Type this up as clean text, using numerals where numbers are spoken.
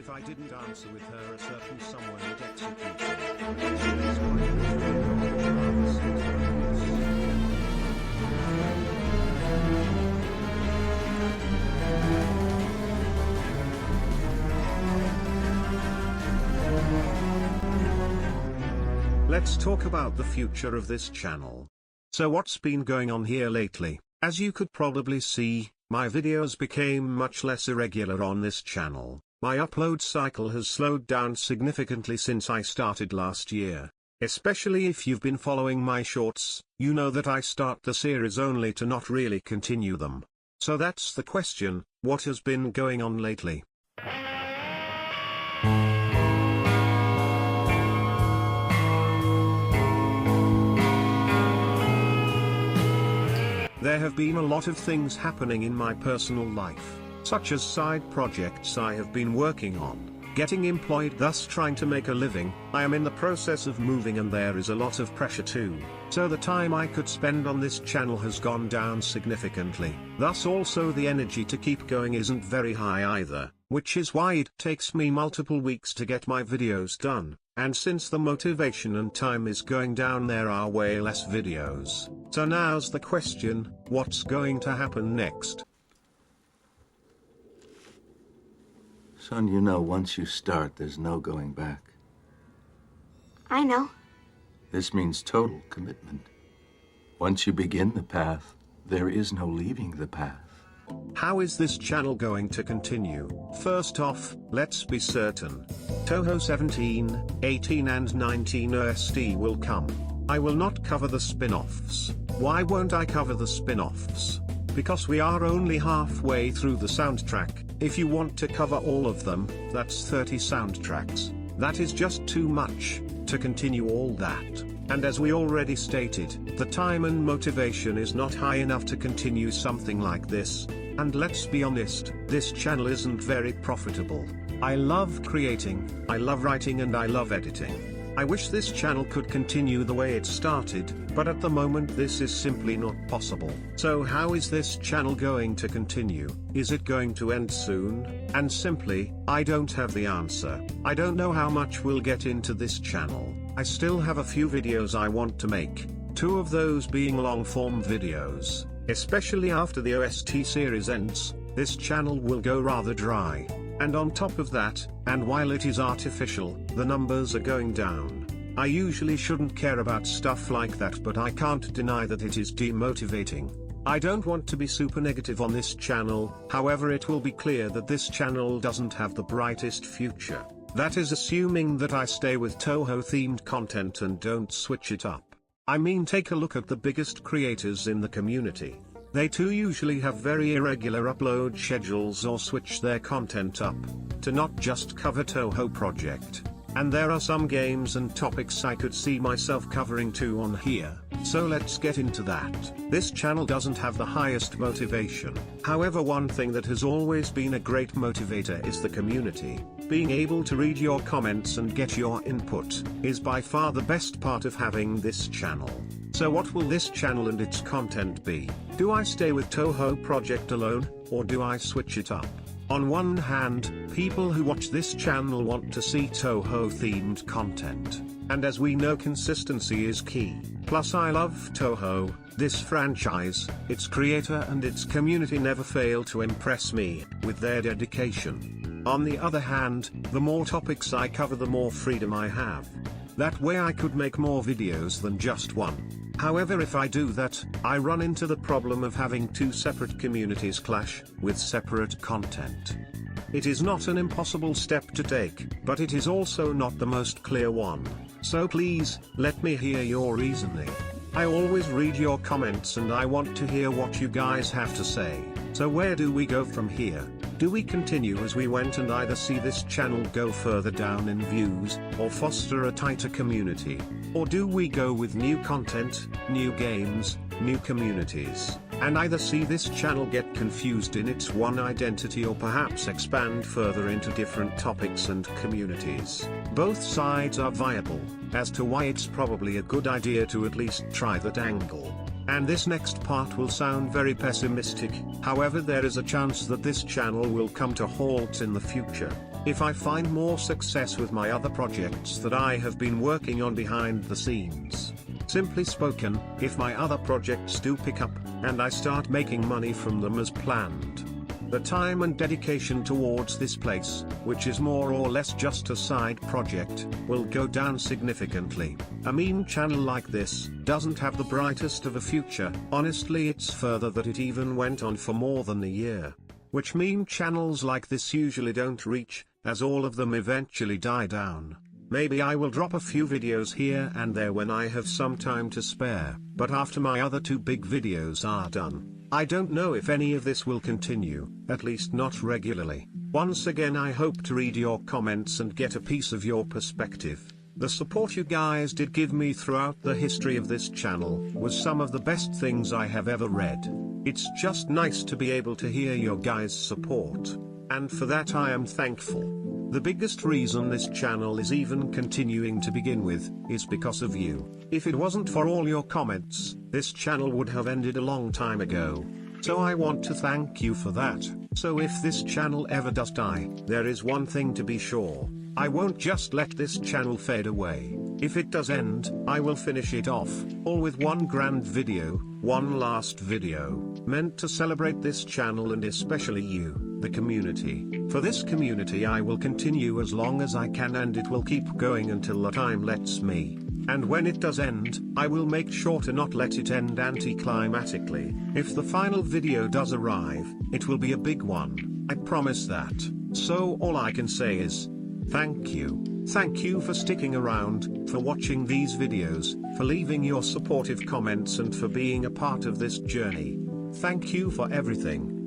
if I didn't answer with her a certain someone would execute me. So let's try Let's talk about the future of this channel. So what's been going on here lately? As you could probably see, my videos became much less irregular on this channel. My upload cycle has slowed down significantly since I started last year. Especially if you've been following my shorts, you know that I start the series only to not really continue them. So that's the question, what has been going on lately? There have been a lot of things happening in my personal life, such as side projects I have been working on, getting employed, thus trying to make a living. I am in the process of moving and there is a lot of pressure too. So the time I could spend on this channel has gone down significantly. Thus also the energy to keep going isn't very high either, which is why it takes me multiple weeks to get my videos done. And since the motivation and time is going down, there are way less videos. So now's the question, what's going to happen next? Son, you know, once you start, there's no going back. I know. This means total commitment. Once you begin the path, there is no leaving the path. How is this channel going to continue? First off, let's be certain. Touhou 17, 18 and 19 OST will come. I will not cover the spin-offs. Why won't I cover the spin-offs? Because we are only halfway through the soundtrack. If you want to cover all of them, that's 30 soundtracks. That is just too much to continue all that. And as we already stated, the time and motivation is not high enough to continue something like this. And let's be honest, this channel isn't very profitable. I love creating, I love writing and I love editing. I wish this channel could continue the way it started, but at the moment this is simply not possible. So how is this channel going to continue? Is it going to end soon? And simply, I don't have the answer. I don't know how much we'll get into this channel. I still have a few videos I want to make, 2 of those being long-form videos. Especially after the OST series ends, this channel will go rather dry. And on top of that, and while it is artificial, the numbers are going down. I usually shouldn't care about stuff like that, but I can't deny that it is demotivating. I don't want to be super negative on this channel, however it will be clear that this channel doesn't have the brightest future. That is assuming that I stay with Touhou themed content and don't switch it up. I mean, take a look at the biggest creators in the community. They too usually have very irregular upload schedules or switch their content up to not just cover Touhou project. And there are some games and topics I could see myself covering too on here. So let's get into that. This channel doesn't have the highest motivation. However, one thing that has always been a great motivator is the community. Being able to read your comments and get your input is by far the best part of having this channel. So what will this channel and its content be? Do I stay with Touhou project alone, or do I switch it up? On one hand, people who watch this channel want to see Touhou themed content. And as we know, consistency is key. Plus I love Touhou, this franchise, its creator and its community never fail to impress me with their dedication. On the other hand, the more topics I cover, the more freedom I have. That way I could make more videos than just one. However, if I do that, I run into the problem of having 2 separate communities clash with separate content. It is not an impossible step to take, but it is also not the most clear one. So please, let me hear your reasoning. I always read your comments and I want to hear what you guys have to say. So where do we go from here? Do we continue as we went and either see this channel go further down in views, or foster a tighter community? Or do we go with new content, new games, new communities, and either see this channel get confused in its one identity or perhaps expand further into different topics and communities? Both sides are viable, as to why it's probably a good idea to at least try that angle. And this next part will sound very pessimistic, however there is a chance that this channel will come to halt in the future. if I find more success with my other projects that I have been working on behind the scenes. Simply spoken, if my other projects do pick up, and I start making money from them as planned, the time and dedication towards this place, which is more or less just a side project, will go down significantly. A meme channel like this doesn't have the brightest of a future. Honestly, it's further that it even went on for more than a year. Which meme channels like this usually don't reach, as all of them eventually die down. Maybe I will drop a few videos here and there when I have some time to spare, but after my other 2 big videos are done, I don't know if any of this will continue, at least not regularly. Once again, I hope to read your comments and get a piece of your perspective. The support you guys did give me throughout the history of this channel was some of the best things I have ever read. It's just nice to be able to hear your guys' support, and for that I am thankful. The biggest reason this channel is even continuing to begin with is because of you. If it wasn't for all your comments, this channel would have ended a long time ago. So I want to thank you for that. So if this channel ever does die, there is one thing to be sure: I won't just let this channel fade away. If it does end, I will finish it off, all with one grand video, one last video, meant to celebrate this channel and especially you, the community. For this community I will continue as long as I can, and it will keep going until the time lets me. And when it does end, I will make sure to not let it end anticlimactically. If the final video does arrive, it will be a big one, I promise that. So all I can say is, thank you. Thank you for sticking around, for watching these videos, for leaving your supportive comments, and for being a part of this journey. Thank you for everything.